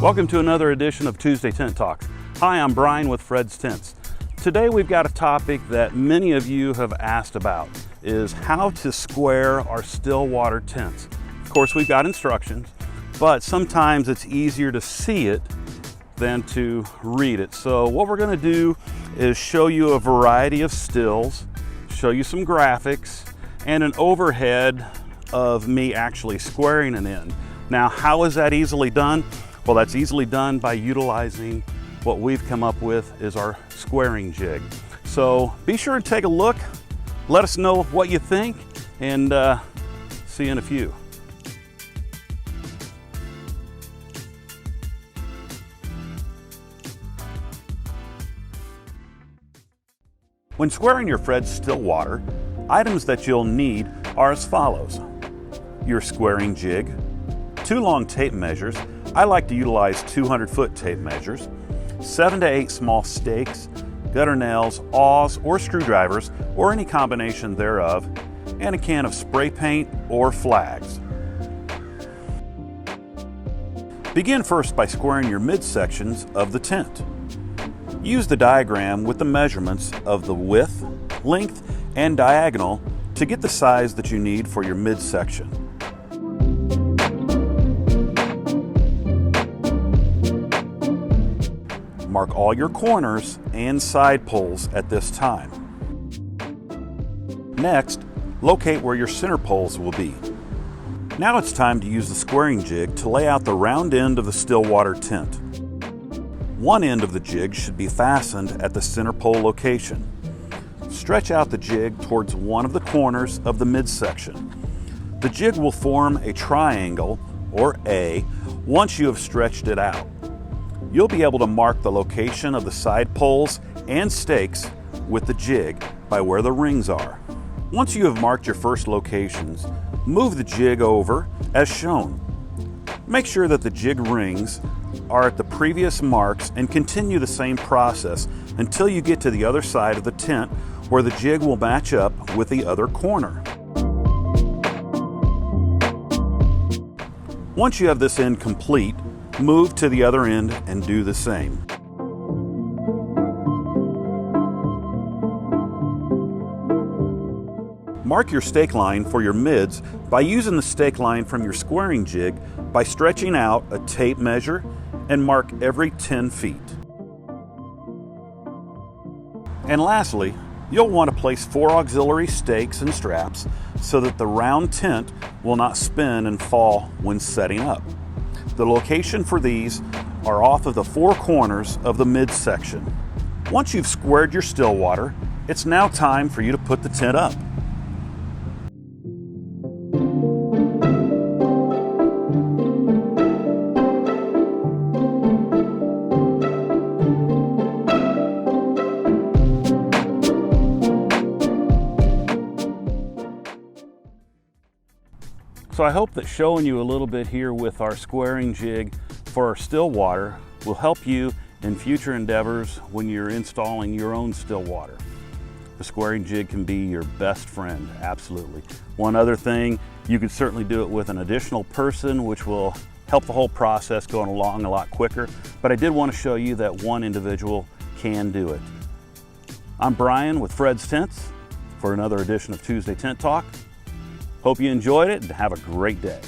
Welcome to another edition of Tuesday Tent Talks. Hi, I'm Brian with Fred's Tents. Today we've got a topic that many of you have asked about, is how to square our Stillwater tents. Of course, we've got instructions, but sometimes it's easier to see it than to read it. So what we're going to do is show you a variety of stills, show you some graphics, and an overhead of me actually squaring an end. Now, how is that easily done? Well, that's easily done by utilizing what we've come up with is our squaring jig. So be sure to take a look, let us know what you think, and see you in a few. When squaring your Fred's Stillwater, items that you'll need are as follows: your squaring jig, 2 long tape measures. I like to utilize 200-foot tape measures, 7 to 8 small stakes, gutter nails, aws, or screwdrivers, or any combination thereof, and a can of spray paint or flags. Begin first by squaring your midsections of the tent. Use the diagram with the measurements of the width, length, and diagonal to get the size that you need for your midsection. Mark all your corners and side poles at this time. Next, locate where your center poles will be. Now it's time to use the squaring jig to lay out the round end of the Stillwater tent. One end of the jig should be fastened at the center pole location. Stretch out the jig towards one of the corners of the midsection. The jig will form a triangle, or A, once you have stretched it out. You'll be able to mark the location of the side poles and stakes with the jig by where the rings are. Once you have marked your first locations, move the jig over as shown. Make sure that the jig rings are at the previous marks and continue the same process until you get to the other side of the tent where the jig will match up with the other corner. Once you have this end complete, move to the other end and do the same. Mark your stake line for your mids by using the stake line from your squaring jig by stretching out a tape measure and mark every 10 feet. And lastly, you'll want to place 4 auxiliary stakes and straps so that the round tent will not spin and fall when setting up. The location for these are off of the 4 corners of the midsection. Once you've squared your Stillwater, it's now time for you to put the tent up. So I hope that showing you a little bit here with our squaring jig for our Stillwater will help you in future endeavors when you're installing your own Stillwater. The squaring jig can be your best friend, absolutely. One other thing, you could certainly do it with an additional person, which will help the whole process going along a lot quicker, but I did want to show you that one individual can do it. I'm Brian with Fred's Tents for another edition of Tuesday Tent Talk. Hope you enjoyed it and have a great day.